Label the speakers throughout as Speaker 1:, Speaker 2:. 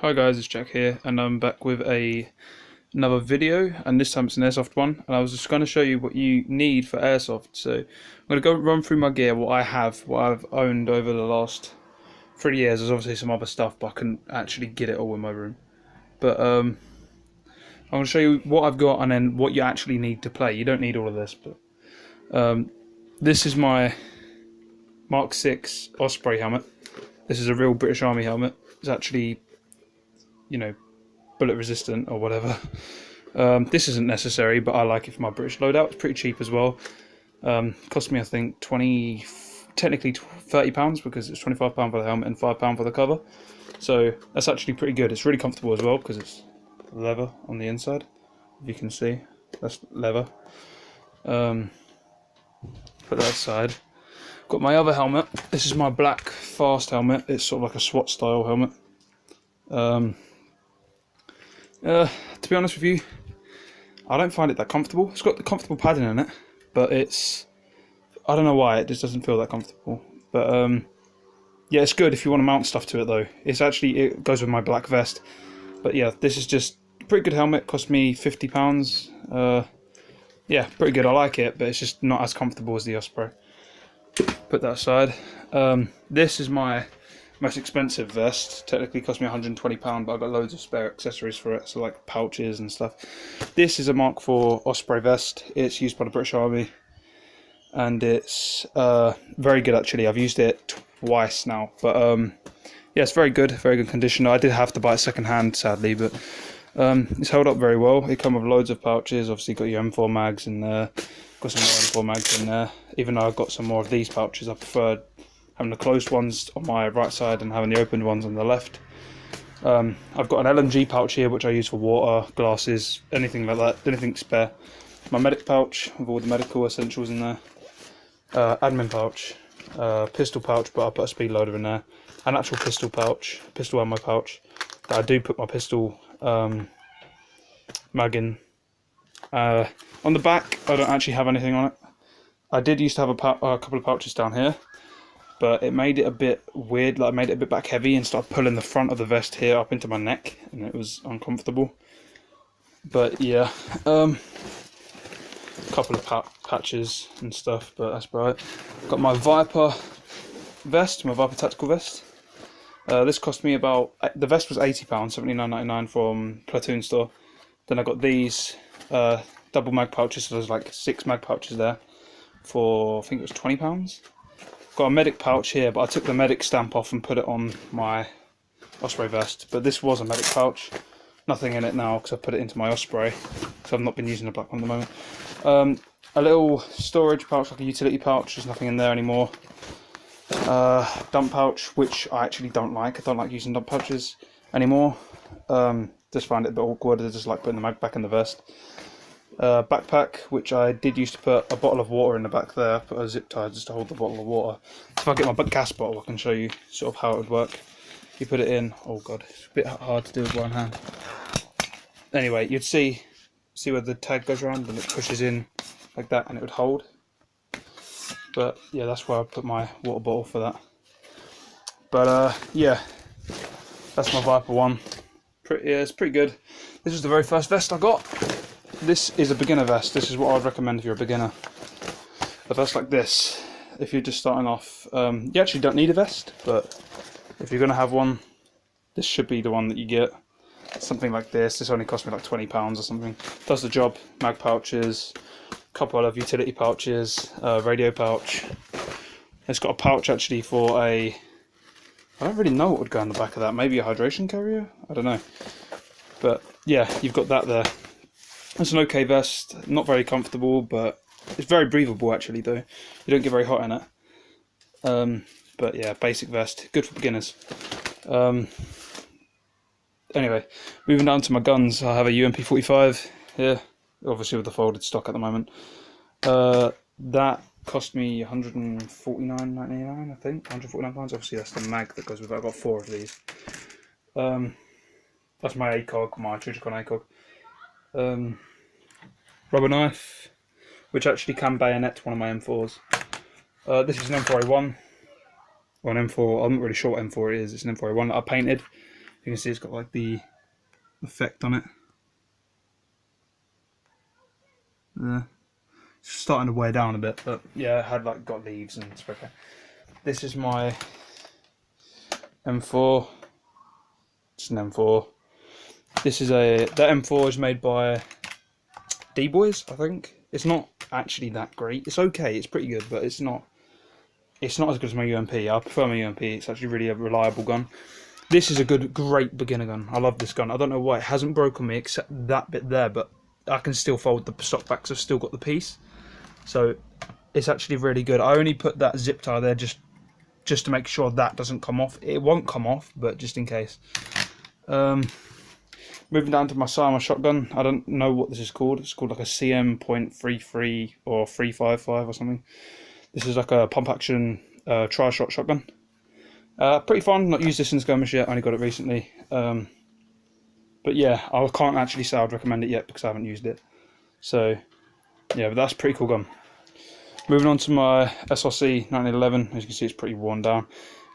Speaker 1: Hi guys, it's Jack here, and I'm back with another video, and this time it's an airsoft one. And I was just going to show you what you need for airsoft. So I'm going to go run through my gear, what I've owned over the last 3 years. There's obviously some other stuff, but I couldn't actually get it all in my room. But I'm going to show you what I've got, and then what you actually need to play. You don't need all of this, but this is my Mark 6 Osprey helmet. This is a real British Army helmet. It's actually, bullet resistant or whatever. This isn't necessary, but I like it for my British loadout. It's pretty cheap as well. Cost me, I think, technically £30 because it's £25 for the helmet and £5 for the cover. So that's actually pretty good. It's really comfortable as well because it's leather on the inside. If you can see, that's leather. Put that aside. Got my other helmet. This is my black fast helmet. It's sort of like a SWAT style helmet. To be honest with you, I don't find it that comfortable. It's got the comfortable padding in it, but I don't know why, it just doesn't feel that comfortable. But yeah, it's good if you want to mount stuff to it though. It goes with my black vest. But yeah, this is just a pretty good helmet. Cost me £50. Yeah, pretty good. I like it, but it's just not as comfortable as the Osprey. Put that aside. This is my most expensive vest. Technically cost me £120, but I got loads of spare accessories for it, so like pouches and stuff. This is a Mark 4 Osprey vest. It's used by the British Army, and it's very good actually. I've used it twice now, but yeah, it's very good condition. I did have to buy it second hand, sadly, but it's held up very well. It comes with loads of pouches. Obviously, got your M4 mags in there. Got some more M4 mags in there. Even though I've got some more of these pouches, I preferred having the closed ones on my right side and having the opened ones on the left. I've got an Lmg pouch here, which I use for water, glasses, anything like that, anything spare. My medic pouch with all the medical essentials in there. Admin pouch, pistol pouch, but I put a speed loader in there. An actual pistol pouch, pistol ammo pouch. That I do put my pistol mag in. On the back, I don't actually have anything on it. I did used to have a couple of pouches down here, but it made it a bit weird, like I made it a bit back heavy and started pulling the front of the vest here up into my neck, and it was uncomfortable. But yeah, couple of patches and stuff, but that's about it. Got my Viper vest, my Viper tactical vest. This cost me the vest was £80, £79.99 from Platoon store. Then I got these double mag pouches, so there's like 6 mag pouches there for, I think it was £20. Got a medic pouch here, but I took the medic stamp off and put it on my Osprey vest. But this was a medic pouch. Nothing in it now because I put it into my Osprey, so I've not been using the black one at the moment. A little storage pouch, like a utility pouch. There's nothing in there anymore. Dump pouch, which I actually don't like. I don't like using dump pouches anymore. Just find it a bit awkward. I just like putting the mag back in the vest. Backpack, which I did used to put a bottle of water in the back there, put a zip tie just to hold the bottle of water. If I get my gas bottle, I can show you sort of how it would work. You put it in, oh god, it's a bit hard to do with one hand. Anyway, you'd see where the tag goes around and it pushes in like that and it would hold. But yeah, that's where I put my water bottle for that. But yeah, that's my Viper one. It's pretty good. This was the very first vest I got. This is a beginner vest. This is what I'd recommend if you're a beginner. A vest like this, if you're just starting off, you actually don't need a vest, but if you're going to have one, this should be the one that you get. Something like this. This only cost me like £20 or something. Does the job. Mag pouches, a couple of utility pouches, radio pouch. It's got a pouch actually for I don't really know what would go on the back of that. Maybe a hydration carrier? I don't know. But yeah, you've got that there. It's an okay vest, not very comfortable, but it's very breathable actually though. You don't get very hot in it. But yeah, basic vest, good for beginners. Anyway, moving down to my guns, I have a UMP 45 here, obviously with the folded stock at the moment. That cost me £149.99, I think, £149. Obviously that's the mag that goes with it. I've got 4 of these. That's my ACOG, my Trijicon ACOG. Rubber knife, which actually can bayonet one of my M4s. This is an M4A1, or an M4, I'm not really sure what M4 it is, it's an M4A1 that I painted. You can see it's got like the effect on it. There. It's starting to wear down a bit, but yeah, I had like got leaves and it's okay. This is my M4. It's an M4. This is the M4 is made by D-Boys, I think. It's not actually that great. It's okay, it's pretty good, but it's not as good as my UMP. I prefer my UMP. It's actually really a reliable gun. This is a great beginner gun. I love this gun. I don't know why it hasn't broken me except that bit there, but I can still fold the stock back, so I've still got the piece. So it's actually really good. I only put that zip tie there just to make sure that doesn't come off. It won't come off, but just in case. Moving down to my sidearm shotgun. I don't know what this is called. It's called like a CM.33 or 355 or something. This is like a pump action tri-shot shotgun. Pretty fun. Not used this in skirmish yet. I only got it recently. But yeah, I can't actually say I'd recommend it yet because I haven't used it. So yeah, but that's a pretty cool gun. Moving on to my SRC 1911. As you can see, it's pretty worn down.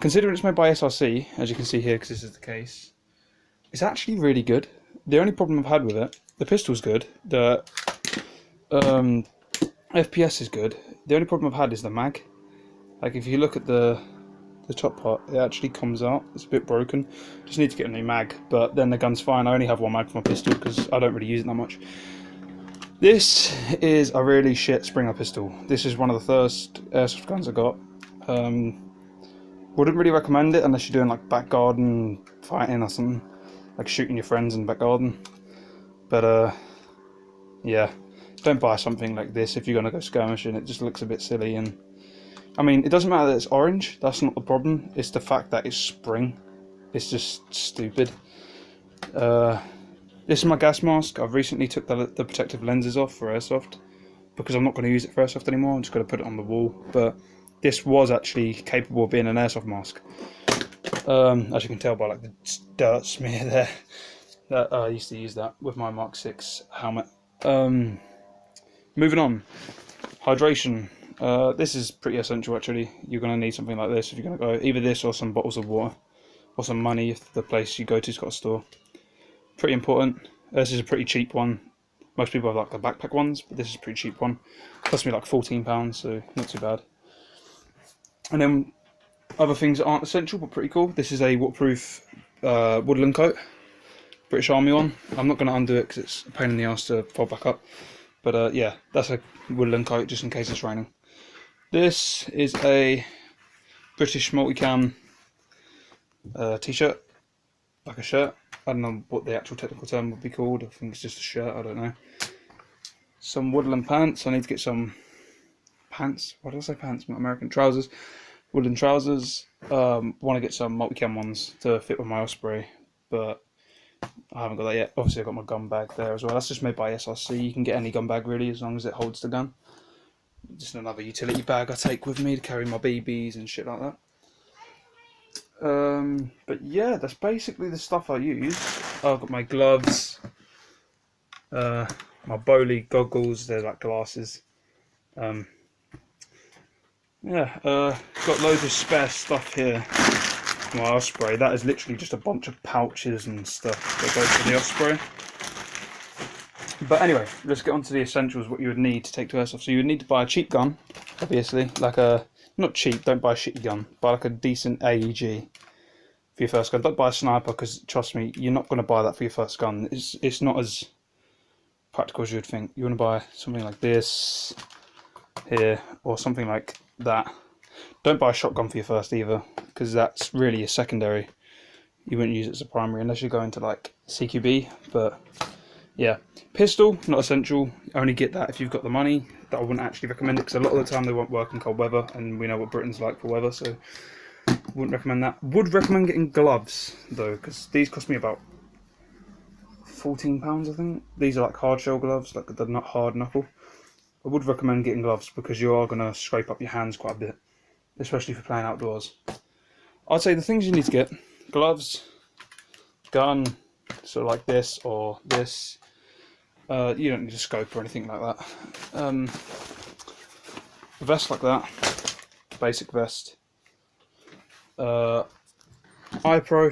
Speaker 1: Considering it's made by SRC, as you can see here, because this is the case, it's actually really good. The only problem I've had with it, the pistol's good, the FPS is good. The only problem I've had is the mag. Like if you look at the top part, it actually comes out. It's a bit broken. Just need to get a new mag, but then the gun's fine. I only have one mag for my pistol because I don't really use it that much. This is a really shit Springer pistol. This is one of the first airsoft guns I got. Wouldn't really recommend it unless you're doing like back garden fighting or something, like shooting your friends in back garden. But yeah, don't buy something like this if you're gonna go skirmishing. It just looks a bit silly, and I mean, it doesn't matter that it's orange. That's not the problem. It's the fact that it's spring. It's just stupid. This is my gas mask. I've recently took the protective lenses off for airsoft because I'm not going to use it for airsoft anymore. I'm just going to put it on the wall. But this was actually capable of being an airsoft mask. As you can tell by like the dirt smear there. That I used to use that with my Mark 6 helmet. Moving on, hydration. This is pretty essential actually. You're going to need something like this if you're going to go. Either this or some bottles of water. Or some money if the place you go to's got a store. Pretty important. This is a pretty cheap one. Most people have like the backpack ones, but this is a pretty cheap one. Cost me like £14, so not too bad. And then other things that aren't essential but pretty cool. This is a waterproof woodland coat. British Army one. I'm not going to undo it because it's a pain in the ass to fold back up. But yeah, that's a woodland coat just in case it's raining. This is a British Multicam t-shirt, like a shirt. I don't know what the actual technical term would be called. I think it's just a shirt, I don't know. Some woodland pants. I need to get some pants. Why did I say pants? American trousers. Woodland trousers. Want to get some Multicam ones to fit with my Osprey, but I haven't got that yet. Obviously I've got my gun bag there as well. That's just made by SRC. You can get any gun bag really as long as it holds the gun. Just another utility bag I take with me to carry my BBs and shit like that. But yeah, that's basically the stuff I use. I've got my gloves, my bowly goggles, they're like glasses. Yeah, got loads of spare stuff here. My Osprey, that is literally just a bunch of pouches and stuff that goes to the Osprey. But anyway, let's get on to the essentials, what you would need to take to airsoft. So you would need to buy a cheap gun, obviously, like a, not cheap, don't buy a shitty gun, buy like a decent AEG for your first gun. Don't buy a sniper because, trust me, you're not going to buy that for your first gun. It's not as practical as you would think. You want to buy something like this here, or something like that. Don't buy a shotgun for your first either, because that's really a secondary. You wouldn't use it as a primary unless you go into like CQB, but yeah. Pistol, not essential. Only get that if you've got the money. That I wouldn't actually recommend it because a lot of the time they won't work in cold weather, and we know what Britain's like for weather, so wouldn't recommend that. Would recommend getting gloves though, because these cost me about £14, I think. These are like hard shell gloves, like the not hard knuckle. I would recommend getting gloves because you are going to scrape up your hands quite a bit, especially for playing outdoors. I'd say the things you need to get: gloves, gun, sort of like this or this. You don't need a scope or anything like that. A vest like that, basic vest. Eye Pro,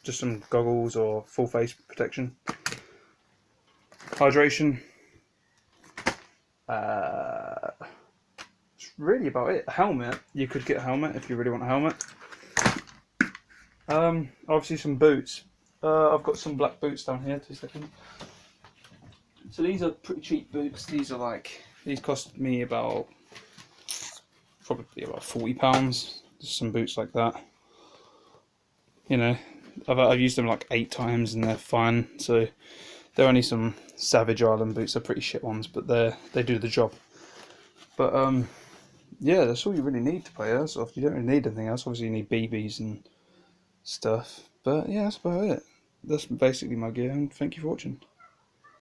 Speaker 1: just some goggles or full face protection. Hydration. It's really about it. A helmet. You could get a helmet if you really want a helmet. Obviously some boots. I've got some black boots down here. 2 seconds. So these are pretty cheap boots. These cost me probably about £40. Just some boots like that. You know, I've used them like 8 times and they're fine. So they're only some Savage Island boots. They're pretty shit ones, but they do the job. But yeah, that's all you really need to play Airsoft. You don't really need anything else. Obviously you need BBs and stuff. But yeah, that's about it. That's basically my gear, and thank you for watching.